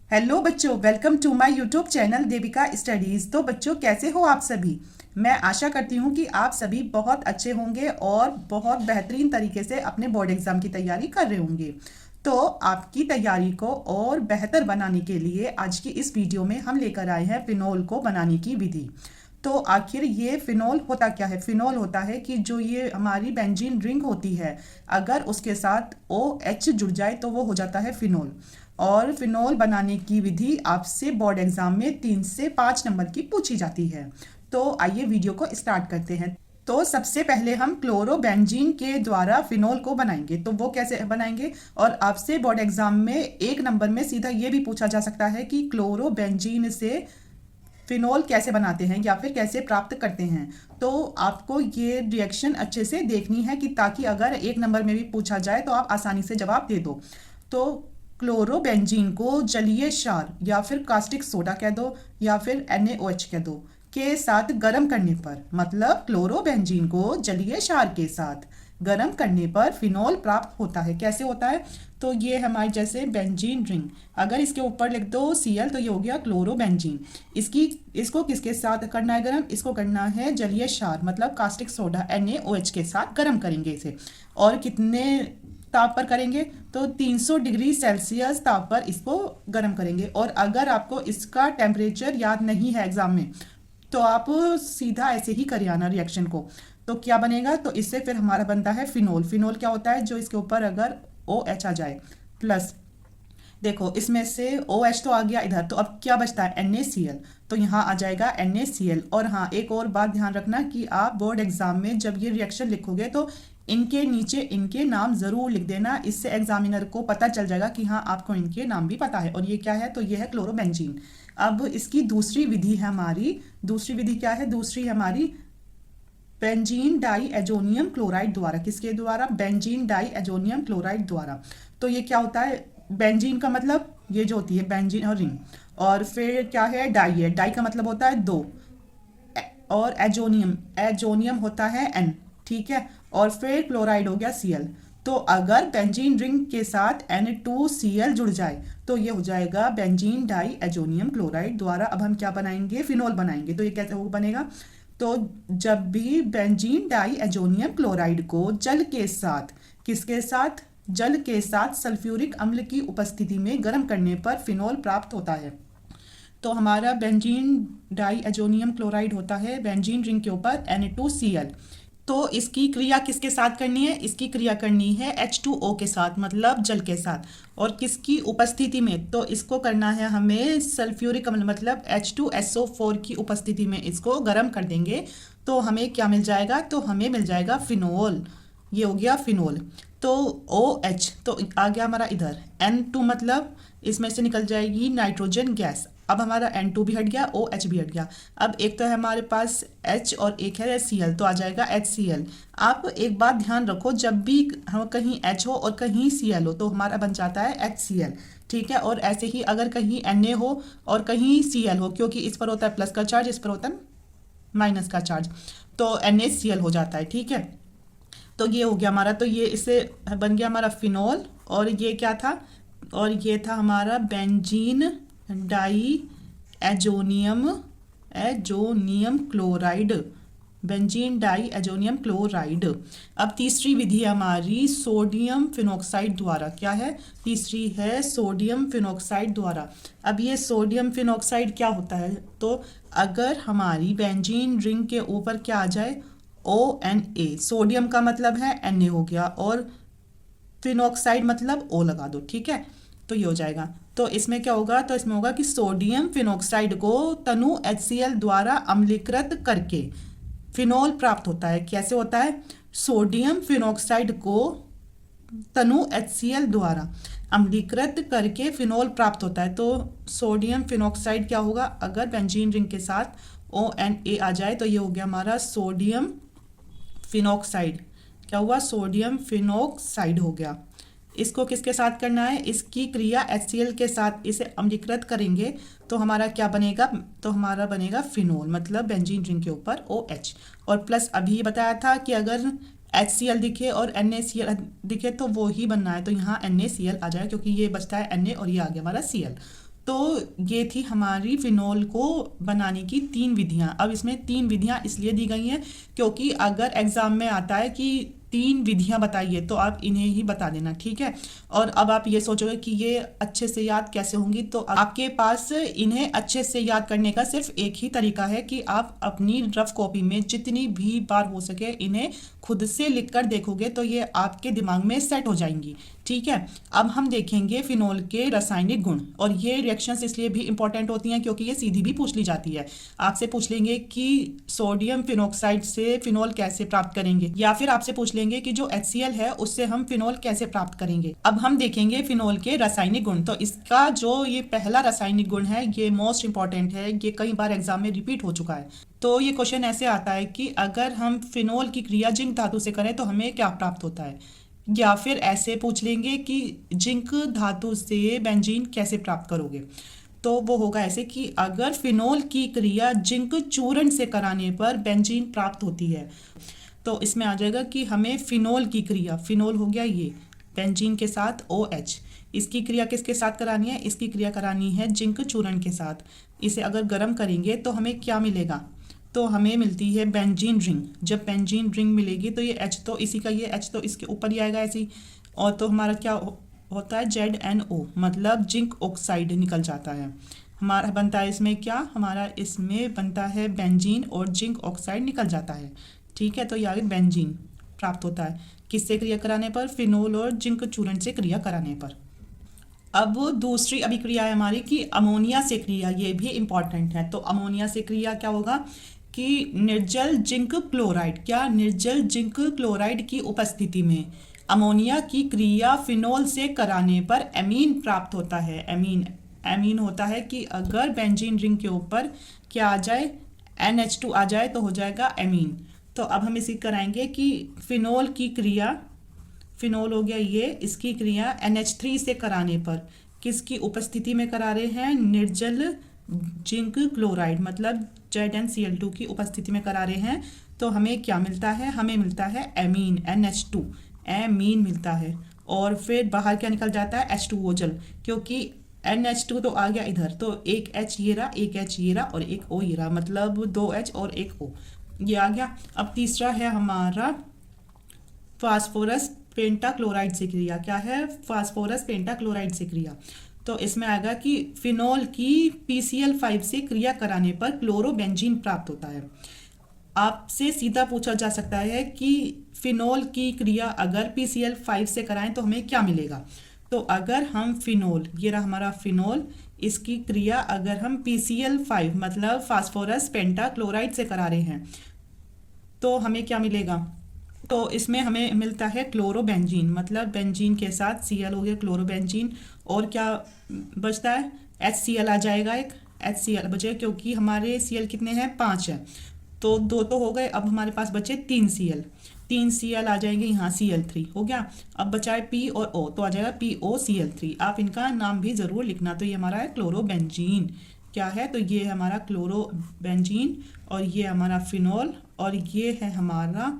Hello बच्चों, welcome to my YouTube channel Devika studies. तो बच्चों, कैसे हो आप सभी। मैं आशा करती हूँ कि आप सभी बहुत अच्छे होंगे और बहुत बेहतरीन तरीके से अपने बोर्ड एग्ज़ाम की तैयारी कर रहे होंगे। तो आपकी तैयारी को और बेहतर बनाने के लिए आज की इस वीडियो में हम लेकर आए हैं फिनोल को बनाने की विधि। तो आखिर ये फिनोल होता क्या है। फिनोल होता है कि जो ये हमारी बेंजीन रिंग होती है, अगर उसके साथ OH जुड़ जाए तो वो हो जाता है फिनोल। और फिनोल बनाने की विधि आपसे बोर्ड एग्जाम में 3 से 5 नंबर की पूछी जाती है। तो आइए वीडियो को स्टार्ट करते हैं। तो सबसे पहले हम क्लोरोबेंजीन के द्वारा फिनोल को बनाएंगे। तो वो कैसे बनाएंगे, और आपसे बोर्ड एग्जाम में 1 नंबर में सीधा ये भी पूछा जा सकता है कि क्लोरोबेंजीन से फिनोल कैसे बनाते हैं या फिर कैसे प्राप्त करते हैं। तो आपको ये रिएक्शन अच्छे से देखनी है कि ताकि अगर 1 नंबर में भी पूछा जाए तो आप आसानी से जवाब दे दो। तो क्लोरोबेंजीन को जलीय क्षार या फिर कास्टिक सोडा कह दो या फिर NaOH कह दो के साथ गर्म करने पर, मतलब क्लोरोबेंजीन को जलीय क्षार के साथ गर्म करने पर फिनोल प्राप्त होता है। कैसे होता है, तो ये हमारी जैसे बेंजीन रिंग, अगर इसके ऊपर लिख दो Cl तो ये हो गया क्लोरोबेंजीन। इसको किसके साथ करना है गर्म, इसको करना है जलीय क्षार मतलब कास्टिक सोडा NaOH के साथ गर्म करेंगे इसे। और कितने ताप पर करेंगे, तो 300 डिग्री सेल्सियस ताप पर इसको गर्म करेंगे। और अगर आपको इसका टेम्परेचर याद नहीं है एग्जाम में, तो आप सीधा ऐसे ही कर आना रिएक्शन को। तो क्या बनेगा, तो इससे फिर हमारा बनता है फिनोल। फिनोल क्या होता है, जो इसके ऊपर अगर OH आ जाए प्लस, देखो इसमें से OH तो आ गया इधर, तो अब क्या बचता है NaCl, तो यहाँ आ जाएगा NaCl। और हाँ, एक और बात ध्यान रखना कि आप बोर्ड एग्जाम में जब ये रिएक्शन लिखोगे तो इनके नीचे इनके नाम जरूर लिख देना। इससे एग्जामिनर को पता चल जाएगा कि हाँ, आपको इनके नाम भी पता है। और ये क्या है, तो ये है क्लोरोबेंजीन। अब इसकी दूसरी विधि है हमारी, दूसरी विधि क्या है, दूसरी हमारी बेंजीन डाई एजोनियम क्लोराइड द्वारा। किसके द्वारा, बेंजीन डाई एजोनियम क्लोराइड द्वारा। तो ये क्या होता है, बेंजीन का मतलब ये जो होती है बेंजीन और रिंग, और फिर क्या है, डाई है। डाई का मतलब होता है 2, और एजोनियम, एजोनियम होता है N, ठीक है। और फिर क्लोराइड हो गया Cl। तो अगर बेंजीन रिंग के साथ N2Cl जुड़ जाए तो ये हो जाएगा बेंजीन डाई एजोनियम क्लोराइड द्वारा। अब हम क्या बनाएंगे, फिनोल बनाएंगे। तो ये कैसे वो बनेगा, तो जब भी बेंजीन डाई एजोनियम क्लोराइड को जल के साथ, किसके साथ, जल के साथ सल्फ्यूरिक अम्ल की उपस्थिति में गर्म करने पर फिनोल प्राप्त होता है। तो हमारा बेंजीन डाई एजोनियम क्लोराइड होता है बेंजीन रिंग के ऊपर N2Cl। तो इसकी क्रिया किसके साथ करनी है, इसकी क्रिया करनी है H2O के साथ, मतलब जल के साथ। और किसकी उपस्थिति में, तो इसको करना है हमें सल्फ्यूरिक अम्ल मतलब H2SO4 की उपस्थिति में इसको गर्म कर देंगे। तो हमें क्या मिल जाएगा, तो हमें मिल जाएगा फिनोल। ये हो गया फिनोल। तो OH तो आ गया हमारा इधर, N2 मतलब इसमें से निकल जाएगी नाइट्रोजन गैस। अब हमारा N2 भी हट गया, OH भी हट गया। अब एक तो है हमारे पास H और एक है Cl, तो आ जाएगा HCl। आप एक बात ध्यान रखो, जब भी हम कहीं H हो और कहीं Cl हो तो हमारा बन जाता है HCl, ठीक है। और ऐसे ही अगर कहीं Na हो और कहीं Cl हो, क्योंकि इस पर होता है प्लस का चार्ज, इस पर होता है माइनस का चार्ज, तो NaCl हो जाता है, ठीक है। तो ये हो गया हमारा, तो ये इससे बन गया हमारा फिनोल। और ये क्या था, और ये था हमारा बेंजीन डाई एजोनियम एजोनियम chloride, benzene diazonium chloride. अब तीसरी विधि है हमारी सोडियम फिनोक्साइड द्वारा। क्या है, तीसरी है सोडियम फिनोक्साइड द्वारा। अब ये सोडियम फिनोक्साइड क्या होता है, तो अगर हमारी बेंजीन रिंग के ऊपर क्या आ जाए, ONa, सोडियम का मतलब है Na हो गया, और फिनोक्साइड मतलब O लगा दो, ठीक है। तो ये हो जाएगा। तो इसमें क्या होगा, तो इसमें होगा कि सोडियम फिनोक्साइड को तनु HCl द्वारा अम्लीकृत करके फिनोल प्राप्त होता है। कैसे होता है, सोडियम फिनोक्साइड को तनु HCl द्वारा अम्लीकृत करके फिनोल प्राप्त होता है। तो सोडियम फिनोक्साइड क्या होगा, अगर बेंजीन रिंग के साथ ONa आ जाए तो ये हो गया हमारा सोडियम फिनोक्साइड। क्या हुआ, सोडियम फिनोक्साइड हो गया। इसको किसके साथ करना है, इसकी क्रिया HCl के साथ इसे अम्लीकृत करेंगे तो हमारा क्या बनेगा, तो हमारा बनेगा फिनोल, मतलब बेंजीन रिंग के ऊपर OH। और प्लस अभी बताया था कि अगर HCl दिखे और NaCl दिखे तो वो ही बनना है, तो यहाँ NaCl आ जाएगा क्योंकि ये बचता है Na और ये आ गया हमारा Cl। तो ये थी हमारी फिनोल को बनाने की 3 विधियां। अब इसमें 3 विधियां इसलिए दी गई हैं क्योंकि अगर एग्जाम में आता है कि 3 विधियां बताइए तो आप इन्हें ही बता देना, ठीक है। और अब आप ये सोचोगे कि ये अच्छे से याद कैसे होंगी, तो आपके पास इन्हें अच्छे से याद करने का सिर्फ एक ही तरीका है कि आप अपनी रफ कॉपी में जितनी भी बार हो सके इन्हें खुद से लिख कर देखोगे तो ये आपके दिमाग में सेट हो जाएंगी, ठीक है। अब हम देखेंगे फिनोल के रासायनिक गुण, और ये रिएक्शंस इसलिए भी इंपॉर्टेंट होती हैं क्योंकि ये सीधी भी पूछ ली जाती है। आपसे पूछ लेंगे कि सोडियम फिनोक्साइड से फिनोल कैसे प्राप्त करेंगे, या फिर आपसे पूछ लेंगे कि जो HCl है उससे हम फिनोल कैसे प्राप्त करेंगे। अब हम देखेंगे फिनोल के रासायनिक गुण। तो इसका जो ये पहला रासायनिक गुण है ये मोस्ट इंपॉर्टेंट है, ये कई बार एग्जाम में रिपीट हो चुका है। तो ये क्वेश्चन ऐसे आता है कि अगर हम फिनोल की क्रिया जिंक धातु से करें तो हमें क्या प्राप्त होता है, या फिर ऐसे पूछ लेंगे कि जिंक धातु से बेंजीन कैसे प्राप्त करोगे। तो वो होगा ऐसे कि अगर फिनोल की क्रिया जिंक चूर्ण से कराने पर बेंजीन प्राप्त होती है, तो इसमें आ जाएगा कि हमें फिनोल की क्रिया, फिनोल हो गया ये बेंजीन के साथ OH, इसकी क्रिया किसके साथ करानी है, इसकी क्रिया करानी है जिंक चूर्ण के साथ। इसे अगर गर्म करेंगे तो हमें क्या मिलेगा, तो हमें मिलती है बेंजीन रिंग। जब बेंजीन रिंग मिलेगी तो ये H तो इसी का, ये H तो इसके ऊपर ही आएगा ऐसे ही, और तो हमारा क्या होता है ZNO, मतलब जिंक ऑक्साइड निकल जाता है। हमारा बनता है इसमें क्या, हमारा इसमें बनता है बेंजीन और जिंक ऑक्साइड निकल जाता है, ठीक है। तो ये आगे बेंजीन प्राप्त होता है किससे क्रिया कराने पर, फिनोल और जिंक चूर्ण से क्रिया कराने पर। अब दूसरी अभिक्रिया है हमारी कि अमोनिया से क्रिया, ये भी इंपॉर्टेंट है। तो अमोनिया से क्रिया क्या होगा कि निर्जल जिंक क्लोराइड, क्या निर्जल जिंक क्लोराइड की उपस्थिति में अमोनिया की क्रिया फिनोल से कराने पर एमीन प्राप्त होता है। एमीन होता है कि अगर बेंजीन रिंग के ऊपर क्या आ जाए, NH2 आ जाए तो हो जाएगा एमीन। तो अब हम इसी कराएंगे कि फिनोल की क्रिया, फिनोल हो गया ये, इसकी क्रिया NH3 से कराने पर किसकी उपस्थिति में करा रहे हैं, निर्जल जिंक क्लोराइड मतलब ZnCl2 की उपस्थिति में करा रहे हैं। तो हमें क्या मिलता है, हमें मिलता है एमीन, NH2 एमीन मिलता है। और फिर बाहर क्या निकल जाता है, H2O जल, क्योंकि NH2 तो आ गया इधर, तो एक H ये रहा, एक H ये रहा और एक O ये रहा, मतलब 2H और एक O ये आ गया। अब तीसरा है हमारा फास्फोरस पेंटाक्लोराइड से क्रिया, क्या है, फास्फोरस पेंटाक्लोराइड से क्रिया। तो इसमें आएगा कि फिनोल की PCl5 से क्रिया कराने पर क्लोरोबेंजीन प्राप्त होता है। आपसे सीधा पूछा जा सकता है कि फिनोल की क्रिया अगर PCl5 से कराएं तो हमें क्या मिलेगा। तो अगर हम फिनोल, ये रहा हमारा फिनोल, इसकी क्रिया अगर हम PCl5 मतलब फास्फोरस पेंटाक्लोराइड से करा रहे हैं तो हमें क्या मिलेगा, तो इसमें हमें मिलता है क्लोरोबेंजीन, मतलब बेंजीन के साथ Cl हो गया क्लोरोबेंजीन, और क्या बचता है, HCl आ जाएगा, एक HCl बचे क्योंकि हमारे Cl कितने हैं, 5 हैं, तो 2 तो हो गए। अब हमारे पास बचे 3 Cl आ जाएंगे यहाँ, Cl3 हो गया। अब बचा है P और O, तो आ जाएगा POCl3। आप इनका नाम भी ज़रूर लिखना। तो ये हमारा है क्लोरोबेंजीन, क्या है, तो ये है हमारा क्लोरोबेंजीन, और ये हमारा फिनोल, और ये है हमारा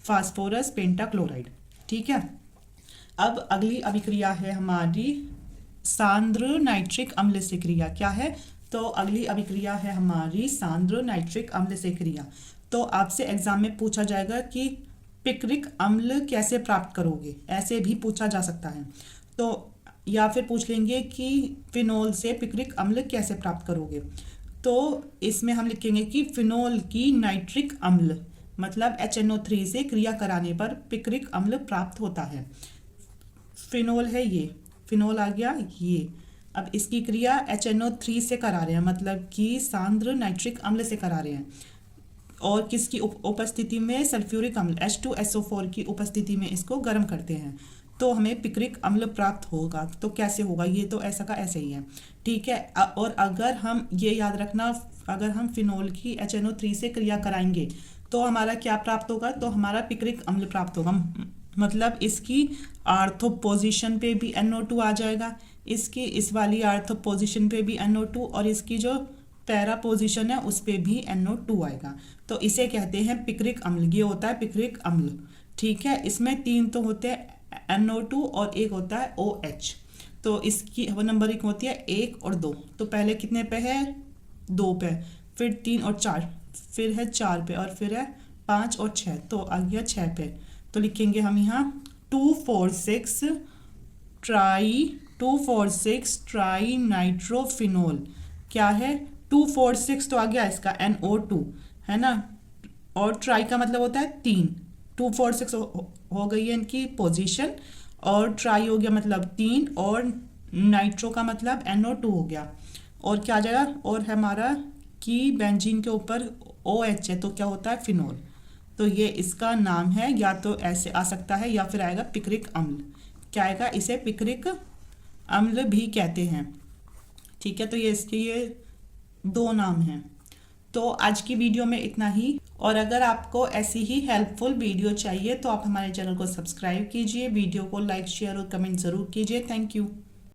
फास्फोरस पेंटाक्लोराइड, ठीक है। अब अगली अभिक्रिया है हमारी सांद्र नाइट्रिक अम्ल से क्रिया, क्या है, तो अगली अभिक्रिया है हमारी सांद्र नाइट्रिक अम्ल से क्रिया। तो आपसे एग्जाम में पूछा जाएगा कि पिक्रिक अम्ल कैसे प्राप्त करोगे, ऐसे भी पूछा जा सकता है। तो या फिर पूछ लेंगे कि फिनोल से पिक्रिक अम्ल कैसे प्राप्त करोगे। तो इसमें हम लिखेंगे कि फिनोल की नाइट्रिक अम्ल मतलब HNO3 से क्रिया कराने पर पिक्रिक अम्ल प्राप्त होता है। फिनोल है ये, फिनोल आ गया ये। अब इसकी क्रिया HNO3 से करा रहे हैं, मतलब कि सांद्र नाइट्रिक अम्ल से करा रहे हैं, और किसकी उपस्थिति में, सल्फ्यूरिक अम्ल H2SO4 की उपस्थिति में इसको गर्म करते हैं, तो हमें पिक्रिक अम्ल प्राप्त होगा। तो कैसे होगा, ये तो ऐसा का ऐसे ही है, ठीक है। और अगर हम ये याद रखना, अगर हम फिनोल की HNO3 से क्रिया कराएंगे तो हमारा क्या प्राप्त होगा, तो हमारा पिक्रिक अम्ल प्राप्त होगा, मतलब इसकी आर्थो पोजीशन पे भी NO2 आ जाएगा, इसकी इस वाली आर्थो पोजीशन पे भी NO2, और इसकी जो पैरा पोजीशन है उस पे भी NO2 आएगा। तो इसे कहते हैं पिक्रिक अम्ल, ये होता है पिक्रिक अम्ल, ठीक है। इसमें 3 तो होते हैं NO2 और एक होता है OH। तो इसकी नंबरिंग होती है 1 और 2। तो पहले कितने पे है, 2 पे, फिर 3 और 4, फिर है 4 पे, और फिर है 5 और 6, तो आ गया 6 पे। तो लिखेंगे हम यहाँ 246 ट्राई नाइट्रोफिनोल। क्या है, 246 तो आ गया इसका NO2 है ना, और ट्राई का मतलब होता है 3। 246 हो गई है इनकी पोजीशन, और ट्राई हो गया मतलब 3, और नाइट्रो का मतलब NO2 हो गया। और क्या आ जाएगा, और हमारा कि बेंजीन के ऊपर OH है, तो क्या होता है, फिनोल। तो ये इसका नाम है, या तो ऐसे आ सकता है या फिर आएगा पिक्रिक अम्ल। क्या आएगा, इसे पिक्रिक अम्ल भी कहते हैं। ठीक है, तो ये इसके ये 2 नाम हैं। तो आज की वीडियो में इतना ही, और अगर आपको ऐसी ही हेल्पफुल वीडियो चाहिए तो आप हमारे चैनल को सब्सक्राइब कीजिए, वीडियो को लाइक, शेयर और कमेंट ज़रूर कीजिए। Thank you.